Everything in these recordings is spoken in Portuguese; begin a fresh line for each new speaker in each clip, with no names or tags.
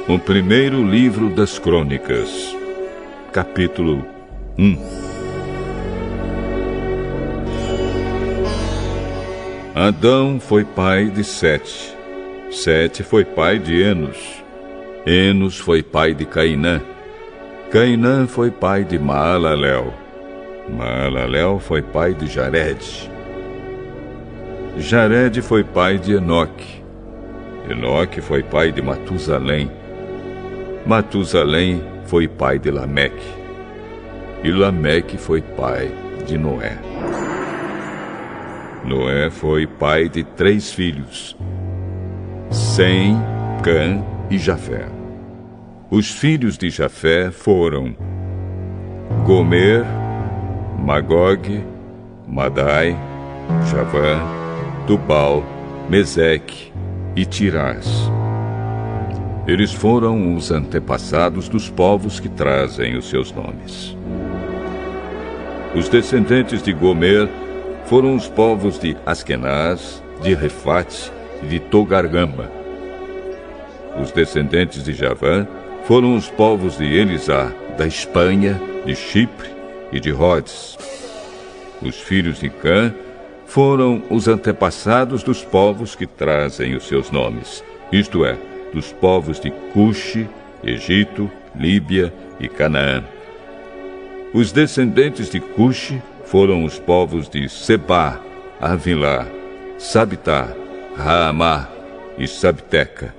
O primeiro livro das Crônicas, capítulo 1. Adão foi pai de Sete. Sete foi pai de Enos. Enos foi pai de Cainã. Cainã foi pai de Maalalel. Maalalel foi pai de Jared. Jared foi pai de Enoque. Enoque foi pai de Matusalém. Matusalém foi pai de Lameque. E Lameque foi pai de Noé. Noé foi pai de 3 filhos: Sem, Cã e Jafé. Os filhos de Jafé foram Gomer, Magog, Madai, Javã, Tubal, Meseque e Tirás. Eles foram os antepassados dos povos que trazem os seus nomes. Os descendentes de Gomer foram os povos de Askenaz, de Refate e de Togargama. Os descendentes de Javã foram os povos de Elisá, da Espanha, de Chipre e de Rhodes. Os filhos de Cã foram os antepassados dos povos que trazem os seus nomes, isto é, dos povos de Cuxi, Egito, Líbia e Canaã. Os descendentes de Cuxi foram os povos de Sebá, Avilá, Sabitá, Raamá e Sabteca.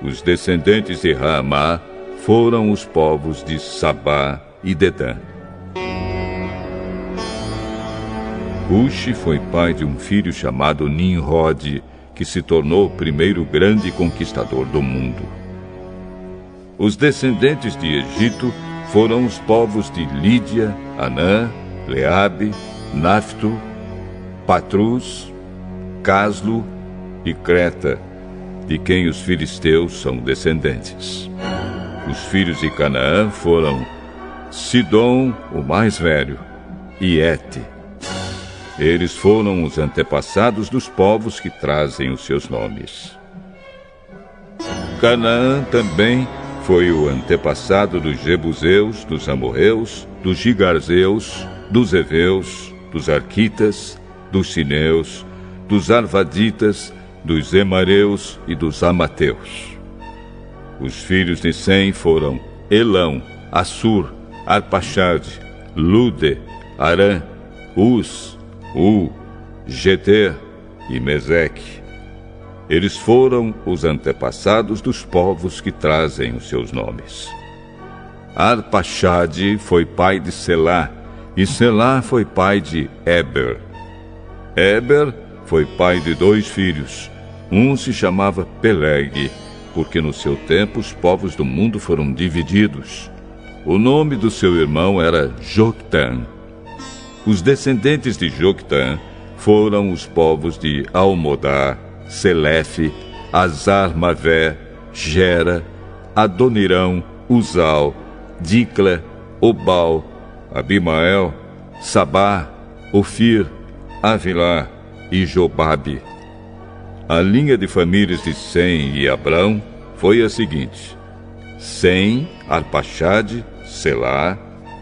Os descendentes de Raamá foram os povos de Sabá e Dedã. Cuxi foi pai de um filho chamado Nimrod, que se tornou o primeiro grande conquistador do mundo. Os descendentes de Egito foram os povos de Lídia, Anã, Leabe, Nafto, Patrus, Caslo e Creta, de quem os filisteus são descendentes. Os filhos de Canaã foram Sidom, o mais velho, e Ete. Eles foram os antepassados dos povos que trazem os seus nomes. Canaã também foi o antepassado dos Jebuseus, dos Amorreus, dos Gigarzeus, dos Eveus, dos Arquitas, dos Sineus, dos Arvaditas, dos Emareus e dos Amateus. Os filhos de Sem foram Elão, Assur, Arpaxade, Lude, Arã, Uz, Geter e Meseque. Eles foram os antepassados dos povos que trazem os seus nomes. Arpaxade foi pai de Selá, e Selá foi pai de Eber. Eber foi pai de 2 filhos. Um se chamava Peleg, porque no seu tempo os povos do mundo foram divididos. O nome do seu irmão era Joctã. Os descendentes de Joctã foram os povos de Almodá, Selefe, Azar-Mavé, Gera, Adonirão, Uzal, Dicla, Obal, Abimael, Sabá, Ofir, Avilá e Jobabe. A linha de famílias de Sem e Abrão foi a seguinte: Sem, Arpaxade, Selá,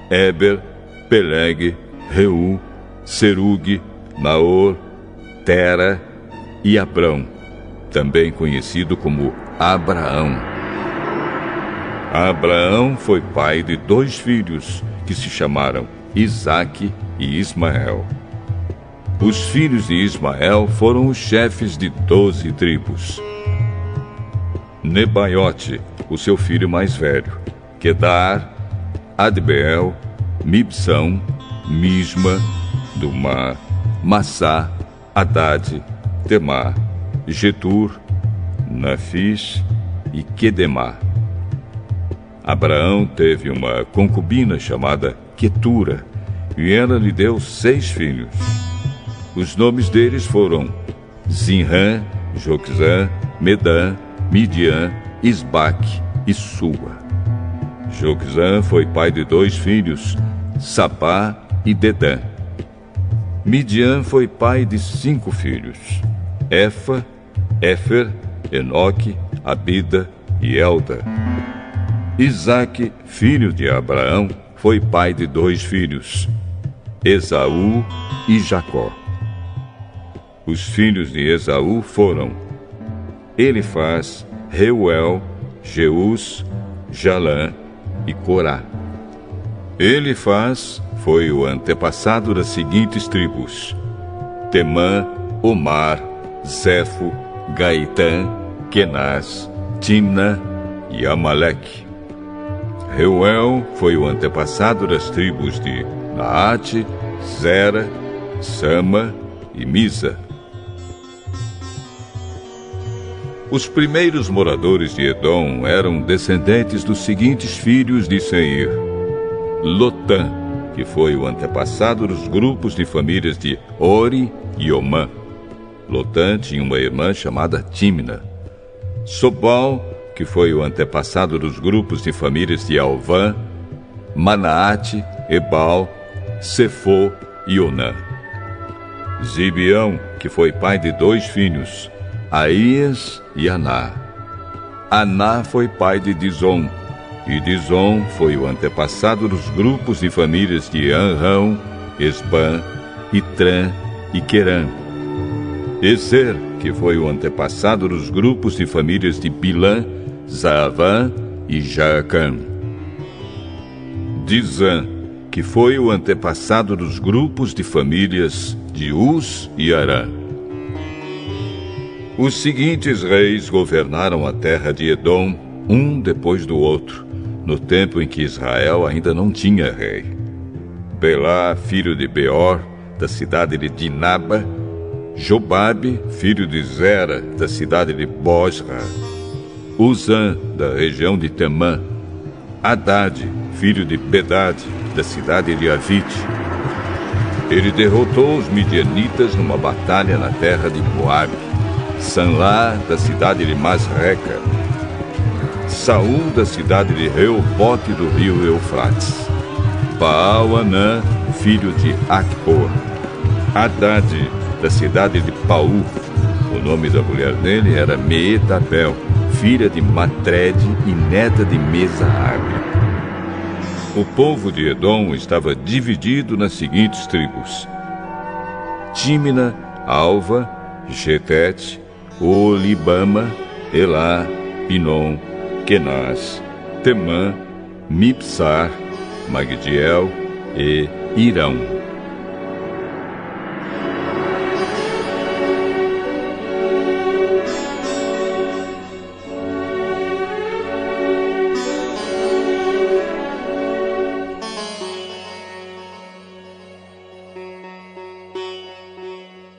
Eber, Peleg, Reu, Serug, Naor, Tera e Abrão, também conhecido como Abraão. Abraão foi pai de 2 filhos, que se chamaram Isaque e Ismael. Os filhos de Ismael foram os chefes de 12 tribos. Nebaiote, o seu filho mais velho, Quedar, Adbeel, Mibsão, Misma, Dumá, Massá, Haddad, Temá, Getur, Nafis e Quedemá. Abraão teve uma concubina chamada Quetura, e ela lhe deu 6 filhos. Os nomes deles foram Zinrã, Joquzã, Medã, Midian, Isbaque e Sua. Joquzã foi pai de 2 filhos, Sapá e Dedã. Midian foi pai de 5 filhos, Éfa, Éfer, Enoque, Abida, e Elda. Isaque, filho de Abraão, foi pai de 2 filhos, Esaú e Jacó. Os filhos de Esaú foram Elifaz, Reuel, Jeus, Jalã e Corá. Elifaz foi o antepassado das seguintes tribos: Temã, Omar, Zefo, Gaitã, Kenaz, Timna e Amaleque. Reuel foi o antepassado das tribos de Naate, Zera, Sama e Misa. Os primeiros moradores de Edom eram descendentes dos seguintes filhos de Seir: Lotã, que foi o antepassado dos grupos de famílias de Ori e Omã. Lotã tinha uma irmã chamada Timna. Sobal, que foi o antepassado dos grupos de famílias de Alvã, Manaate, Ebal, Sefo e Onã. Zibeão, que foi pai de 2 filhos, Aías e Aná. Aná foi pai de Dizon, e Dizon foi o antepassado dos grupos de famílias de Anrão, Esbã, Itrã e Querã. Ezer, que foi o antepassado dos grupos de famílias de Bilã, Zaavã e Jaacã. Dizã, que foi o antepassado dos grupos de famílias de Uz e Arã. Os seguintes reis governaram a terra de Edom, um depois do outro, no tempo em que Israel ainda não tinha rei: Belá, filho de Beor, da cidade de Dinaba; Jobabe, filho de Zera, da cidade de Bosra; Uzã, da região de Temã; Haddad, filho de Bedad, da cidade de Avite. Ele derrotou os midianitas numa batalha na terra de Moabe; Sanlá, da cidade de Masreca; Saul, da cidade de Reobote do rio Eufrates; Baal-Anã, filho de Acbor; Haddad, da cidade de Paú. O nome da mulher dele era Meetabel, filha de Matred e neta de Mesaabe. O povo de Edom estava dividido nas seguintes tribos: Tímina, Alva, Getete, Olibama, Elá, Pinom, Kenaz, Temã, Mipsar, Magdiel e Irão.